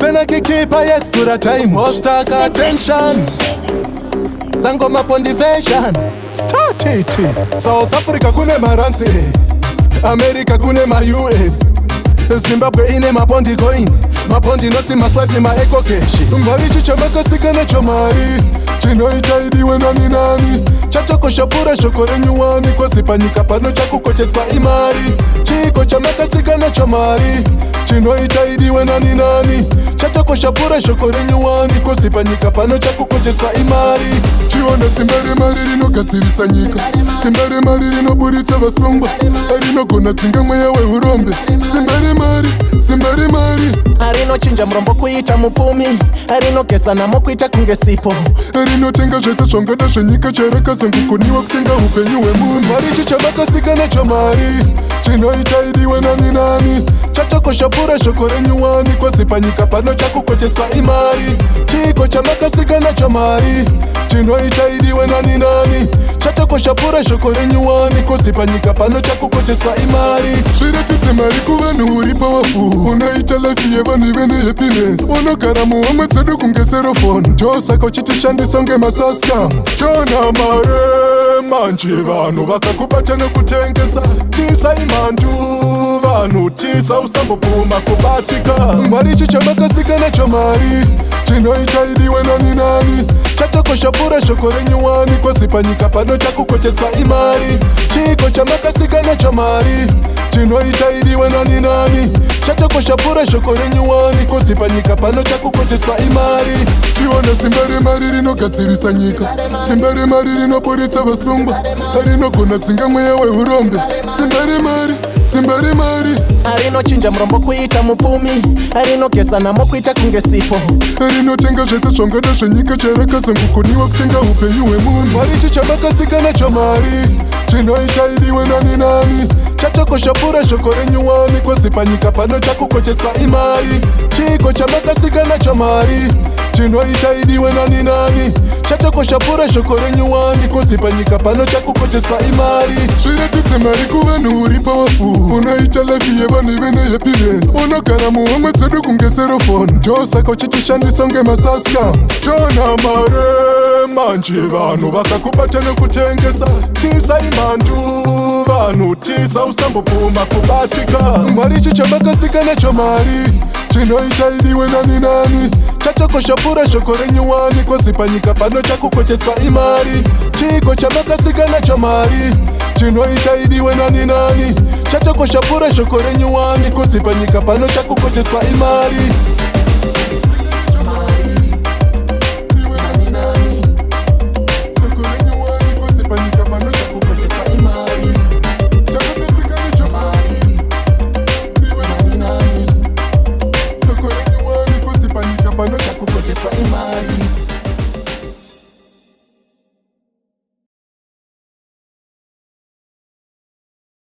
apena kikipa yetstura time ostaka attention Zangoma pondivation start it South Africa kune maransi America kune ma US Zimbabwe ine mapondi coin mapondi notsi maswipe ma eco cash ngwari chichamakasika chomari chinoita idiwe nani nani chatokoshapura shoko renyuwani kwasi panyika pano chakukocheswa imari chiko chamakasika chomari chinoita idiwe nani nani chatokoshapura shoko renyuwani kwasi panyika pano chakukocheswa imari chiona simba remari rinogadzirisa nyika simba remari rinoburitsa vasungwa rinogona tsinga mweya weurombe simba remari rinochinja murombo kuita mupfumi rinogesa namo kuita kunge sipo rinotenga zvese zvangada zvenyika charakazangukoniwa kutenga upenyu hwemunhu mari chichamakasika chomari chinoita idiwe nani nani chatokoshapura shoko renyuwani kwasi panyika pano chakukocheswa imari chiko chamakasika chomari chinoita idiwe nani nani chatokoshapura shoko renyuwani kwasi panyika pano chakukocheswa imari zviratidze mari kuvanhu uri pawafu unoita life yevanhu ive nehappiness unogara muhomwe dzedu kunge serofoni ndosaka uchitishandisa unge masaskam chona mare manje vanhu vakakubata nekutengesa tisa imandu vanhu tisa usambopfuma kubatika mwari chichamakasika chomari chinoita idiwe nani nani chatokoshapura shoko renyuwani kwasi panyika pano chakukocheswa imari chiko chamakasika chomari chinoita idiwe nani nani chatokoshapura shoko renyuwani kwasi panyika pano chakukocheswa imari chiona simba remari rinogadzirisa nyika simba remari rinoburitsa vasungwa rinogona tsinga mweya weurombe simba remari rinochinja murombo kuita mupfumi rinogesa namo kuita kunge sipo rinotenga zvese zvangada zvenyika charakazangukoniwa kutenga upenyu hwemunhu mari chichamakasika chomari chinoita idiwe nani nani chatokoshapura shoko renyuwani kwasi panyika pano chakukocheswa imari chiko chamakasika chomari chinoita idiwe nani nani chatokoshapura shoko renyuwani kwasi panyika pano chakukocheswa imari zviratidze mari kuvanhu uri pawafu unoita life yevanhu ive nehappiness unogara muhomwe dzedu kunge serofoni ndosaka uchitishandisa unge masaskam chona mare manje vanhu vakakubata nekutengesa tisa imandu vanhu tisa usambopfuma kubatika mwari chichamakasika chomari chinoita idiwe nani nani chatokoshapura shoko renyuwani kwasi panyika pano chakukocheswa imari chiko chamakasika chomari chinoita idiwe nani nani chatokoshapura shoko renyuwani kwasi panyika pano chakukocheswa imari